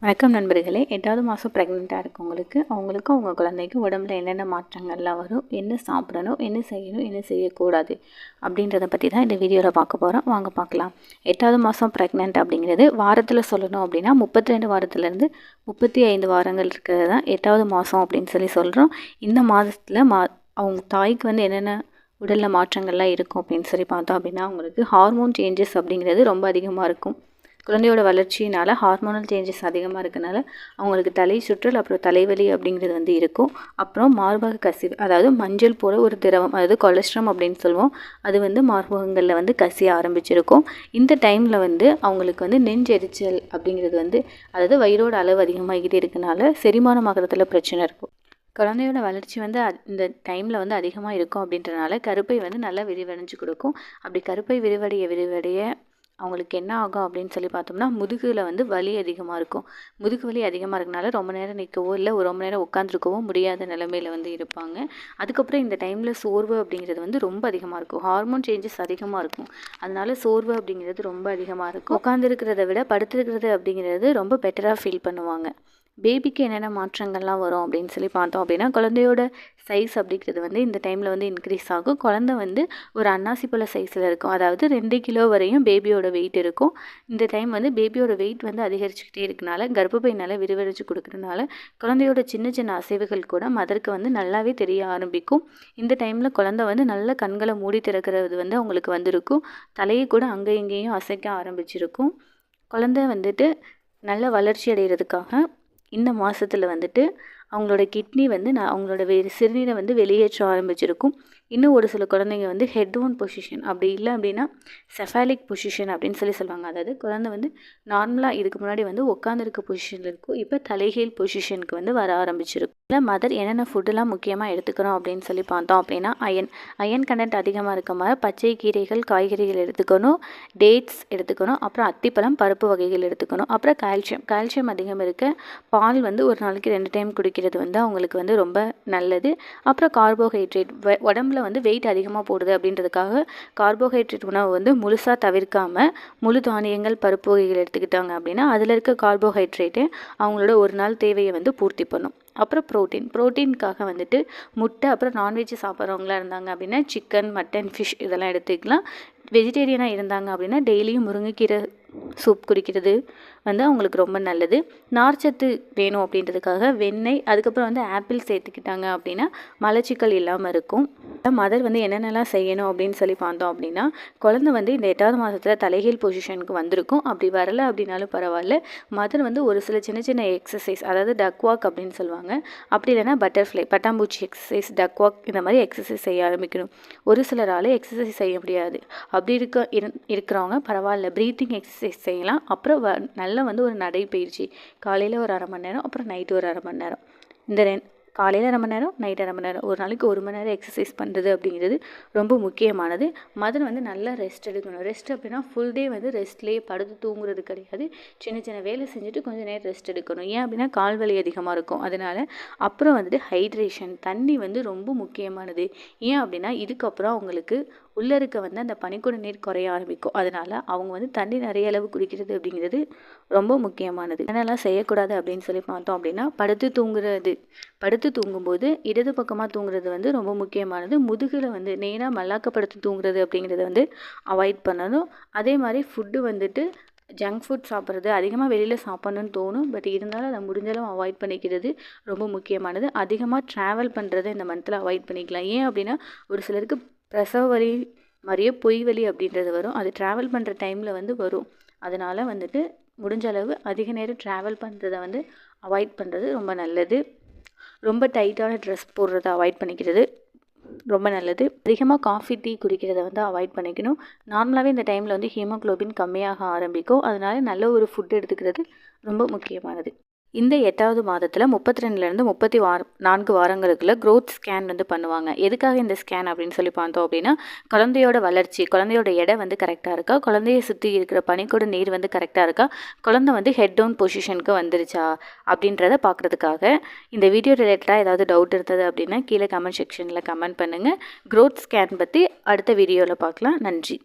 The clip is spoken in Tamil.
வணக்கம் நண்பர்களே. 8வது மாதம் ப்ரெக்னெண்ட்டாக இருக்கவங்களுக்கு அவங்க குழந்தைக்கு உடம்புல என்னென்ன மாற்றங்கள்லாம் வரும், என்ன சாப்பிடணும், என்ன செய்யணும், என்ன செய்யக்கூடாது அப்படின்றத பற்றி தான் இந்த வீடியோவில் பார்க்க போகிறோம். வாங்க பார்க்கலாம். 8வது மாதம் ப்ரெக்னென்ட் அப்படிங்கிறது வாரத்தில் சொல்லணும் அப்படின்னா 32 வாரத்துலேருந்து 35 வாரங்கள் இருக்கிறது தான் 8வது மாதம் அப்படின்னு சொல்கிறோம். இந்த மாதத்தில் அவங்க தாய்க்கு என்னென்ன உடலில் மாற்றங்கள்லாம் இருக்கும் அப்படின்னு பார்த்தோம் அப்படின்னா அவங்களுக்கு ஹார்மோன் சேஞ்சஸ் அப்படிங்கிறது ரொம்ப அதிகமாக இருக்கும். குழந்தையோட வளர்ச்சியினால் ஹார்மோனல் சேஞ்சஸ் அதிகமாக இருக்கனால அவங்களுக்கு தலை சுற்றல், அப்புறம் தலைவலி அப்படிங்கிறது இருக்கும். அப்புறம் மார்பக கசிவு, அதாவது மஞ்சள் போல ஒரு திரவம், அதாவது கொலஸ்ட்ரம் அப்படின்னு சொல்லுவோம், அது மார்பகங்களில் கசிய ஆரம்பிச்சிருக்கும். இந்த டைமில் அவங்களுக்கு நெஞ்செரிச்சல் அப்படிங்கிறது அதாவது வயிறோட அளவு அதிகமாகிட்டே இருக்கனால செரிமானமாகறதுல பிரச்சனை இருக்கும். குழந்தையோட வளர்ச்சி இந்த டைமில் அதிகமாக இருக்கும் அப்படின்றனால கருப்பை நல்லா விரிவடைஞ்சு கொடுக்கும். அப்படி கருப்பை விரிவடைய அவங்களுக்கு என்ன ஆகும் அப்படின்னு பார்த்தோம்னா முதுகில் வலி அதிகமாக இருக்கும். முதுகு வலி அதிகமாக இருக்கனால ரொம்ப நேரம் நிற்கவோ இல்லை ரொம்ப நேரம் உட்காந்துருக்கவோ முடியாத நிலைமையில் இருப்பாங்க. அதுக்கப்புறம் இந்த டைமில் சோர்வு அப்படிங்கிறது ரொம்ப அதிகமாக இருக்கும். ஹார்மோன் சேஞ்சஸ் அதிகமாக இருக்கும், அதனால சோர்வு அப்படிங்கிறது ரொம்ப அதிகமாக இருக்கும். உட்காந்துருக்கிறத விட படுத்துருக்கிறது அப்படிங்கிறது ரொம்ப பெட்டராக ஃபீல் பண்ணுவாங்க. பேபிக்கு என்னென்ன மாற்றங்கள்லாம் வரும் அப்படின்னு பார்த்தோம் அப்படின்னா குழந்தையோட சைஸ் அப்படிங்கிறது இந்த டைமில் இன்க்ரீஸ் ஆகும். குழந்தை ஒரு அன்னாசி பழ சைஸில் இருக்கும், அதாவது 2 கிலோ வரையும் பேபியோட வெயிட் இருக்கும். இந்த டைம் பேபியோட வெயிட் அதிகரிச்சுக்கிட்டே இருக்கனால கர்ப்பப்பையினால் விரிவடைச்சு கொடுக்குறதுனால குழந்தையோட சின்ன சின்ன அசைவுகள் கூட மதருக்கு நல்லாவே தெரிய ஆரம்பிக்கும். இந்த டைமில் குழந்தை நல்ல கண்களை மூடி திறக்கிறது அவங்களுக்கு வந்திருக்கும். தலையை கூட அங்கே இங்கேயும் அசைக்க ஆரம்பிச்சிருக்கும். குழந்தை நல்ல வளர்ச்சி அடைகிறதுக்காக இந்த மாதத்தில் அவங்களோட கிட்னி அவங்களோட சிறுநீரை வெளியேற்ற ஆரம்பிச்சிருக்கும். இன்னும் ஒரு சில குழந்தைங்க ஹெட் ஒன் பொசிஷன், அப்படி இல்லை அப்படின்னா செஃபாலிக் பொசிஷன் அப்படின்னு சொல்லுவாங்க. அதாவது குழந்தை நார்மலாக இதுக்கு முன்னாடி உட்காந்துருக்க பொசிஷனில் இருக்கும், இப்போ தலைகீழ் பொசிஷனுக்கு வர ஆரம்பிச்சிருக்கும். இல்லை மதர் என்னென்ன ஃபுட்டெல்லாம் முக்கியமாக எடுத்துக்கணும் அப்படின்னு பார்த்தோம் அப்படின்னா அயன் கண்டென்ட் அதிகமாக இருக்க மாதிரி பச்சை கீரைகள், காய்கறிகள் எடுத்துக்கணும், டேட்ஸ் எடுத்துக்கணும், அப்புறம் அத்திப்பழம், பருப்பு வகைகள் எடுத்துக்கணும். அப்புறம் கால்சியம் அதிகம் இருக்க பால் ஒரு நாளைக்கு 2 டைம் குடிக்கிறது அவங்களுக்கு ரொம்ப நல்லது. அப்புறம் கார்போஹைட்ரேட், உடம்புல வெயிட் அதிகமாக போடுது அப்படின்றதுக்காக கார்போஹைட்ரேட் உணவு முழுசாக தவிர்க்காமல் முழு தானியங்கள், பருப்பு வகைகள் எடுத்துக்கிட்டாங்க அப்படின்னா அதில் இருக்க கார்போஹைட்ரேட்டு அவங்களோட ஒரு நாள் தேவையை பூர்த்தி பண்ணும். அப்புறம் ப்ரோட்டீனுக்காக முட்டை, அப்புறம் நான்வெஜ் சாப்பிட்றவங்களா இருந்தாங்க அப்படின்னா சிக்கன், மட்டன், ஃபிஷ் இதெல்லாம் எடுத்துக்கலாம். வெஜிடேரியனாக இருந்தாங்க அப்படின்னா டெய்லியும் முருங்கைக்கீரை சூப் குடிக்கிறது அவங்களுக்கு ரொம்ப நல்லது. நார்ச்சத்து வேணும் அப்படின்றதுக்காக வெண்ணெய், அதுக்கப்புறம் ஆப்பிள் சேர்த்துக்கிட்டாங்க அப்படின்னா மலச்சிக்கல் இல்லாமல் இருக்கும். மதர் என்னென்னலாம் செய்யணும் அப்படின்னு பார்த்தோம் அப்படின்னா குழந்தை இந்த 8வது மாதத்தில் தலைகீழ் பொசிஷனுக்கு வந்திருக்கும். அப்படி வரலை அப்படின்னாலும் பரவாயில்ல, மதர் ஒரு சில சின்ன சின்ன எக்ஸசைஸ், அதாவது டக் வாக் அப்படின்னு சொல்லுவாங்க, அப்படி இல்லைன்னா பட்டர்ஃப்ளை, பட்டாம்பூச்சி எக்ஸசைஸ், டக் வாக், இந்த மாதிரி எக்ஸசைஸ் செய்ய ஆரம்பிக்கணும். ஒரு சிலரால் எக்ஸசைஸ் செய்ய முடியாது, அப்படி இருக்கிறவங்க பரவாயில்ல ப்ரீத்திங் எக்ஸசைஸ் செய்யலாம். அப்புறம் நல்ல ஒரு நடைப்பயிற்சி, காலையில் ஒரு 1/2 மணி நேரம், அப்புறம் நைட்டு ஒரு 1/2 மணி நேரம், இந்த காலையில் 1/2 மணி நேரம், நைட் 1/2 மணி நேரம், ஒரு நாளைக்கு 1 மணி நேரம் எக்ஸசைஸ் பண்ணுறது அப்படிங்கிறது ரொம்ப முக்கியமானது. மதர் நல்லா ரெஸ்ட் எடுக்கணும். ரெஸ்ட் அப்படின்னா ஃபுல் டே ரெஸ்ட்லேயே படுத்து தூங்குறது கிடையாது, சின்ன சின்ன வேலை செஞ்சுட்டு கொஞ்சம் நேரம் ரெஸ்ட் எடுக்கணும். ஏன் அப்படின்னா கால் வலி அதிகமாக இருக்கும், அதனால். அப்புறம் ஹைட்ரேஷன், தண்ணி ரொம்ப முக்கியமானது. ஏன் அப்படின்னா இதுக்கப்புறம் அவங்களுக்கு உள்ளே இருக்க அந்த பனிக்குட நீர் குறைய ஆரம்பிக்கும். அதனால் அவங்க தண்ணி நிறைய அளவு குடிக்கிறது அப்படிங்கிறது ரொம்ப முக்கியமானது. என்னெல்லாம் செய்யக்கூடாது அப்படின்னு பார்த்தோம் அப்படின்னா படுத்து தூங்கும்போது இடது பக்கமாக தூங்குறது ரொம்ப முக்கியமானது. முதுகில் நேராக மல்லாக்கப்படுத்தி தூங்குறது அப்படிங்கிறத அவாய்ட் பண்ணணும். அதே மாதிரி ஃபுட்டு ஜங்க் ஃபுட் சாப்பிட்றது அதிகமாக வெளியில் சாப்பிட்ணுன்னு தோணும், பட் இருந்தாலும் அதை முடிஞ்சளவு அவாய்ட் பண்ணிக்கிறது ரொம்ப முக்கியமானது. அதிகமாக ட்ராவல் பண்ணுறதை இந்த மந்தில் அவாய்ட் பண்ணிக்கலாம். ஏன் அப்படின்னா ஒரு சிலருக்கு பிரசவ வலி மாதிரியே பொய் வலி அப்படின்றது வரும், அது ட்ராவல் பண்ணுற டைமில் வரும். அதனால் முடிஞ்ச அளவு அதிக நேரம் ட்ராவல் பண்ணுறதை அவாய்ட் பண்ணுறது ரொம்ப நல்லது. ரொம்ப டைட்டான ட்ரெஸ் போடுறத அவாய்ட் பண்ணிக்கிறது ரொம்ப நல்லது. அதிகமாக காஃபி, டீ குடிக்கிறத அவாய்ட் பண்ணிக்கணும். நார்மலாகவே இந்த டைமில் ஹீமோக்ளோபின் கம்மியாக ஆரம்பிக்கும், அதனால் நல்ல ஒரு ஃபுட் எடுத்துக்கிறது ரொம்ப முக்கியமானது. இந்த 8வது மாதத்தில் 32லேருந்து 34 வாரங்களுக்குள்ள க்ரோத் ஸ்கேன் பண்ணுவாங்க. எதுக்காக இந்த ஸ்கேன் அப்படின்னு பார்த்தோம் அப்படின்னா குழந்தையோட வளர்ச்சி, குழந்தையோட எடை கரெக்டாக இருக்கா, குழந்தையை சுற்றி இருக்கிற பனிக்கூட நீர் கரெக்டாக இருக்கா, குழந்தை ஹெட் டவுன் பொசிஷனுக்கு வந்துருச்சா அப்படின்றத பார்க்குறதுக்காக. இந்த வீடியோ ரிலேட்டடாக ஏதாவது டவுட் இருந்தது அப்படின்னா கீழே கமெண்ட் செக்ஷனில் கமெண்ட் பண்ணுங்கள். க்ரோத் ஸ்கேன் பற்றி அடுத்த வீடியோவில் பார்க்கலாம். நன்றி.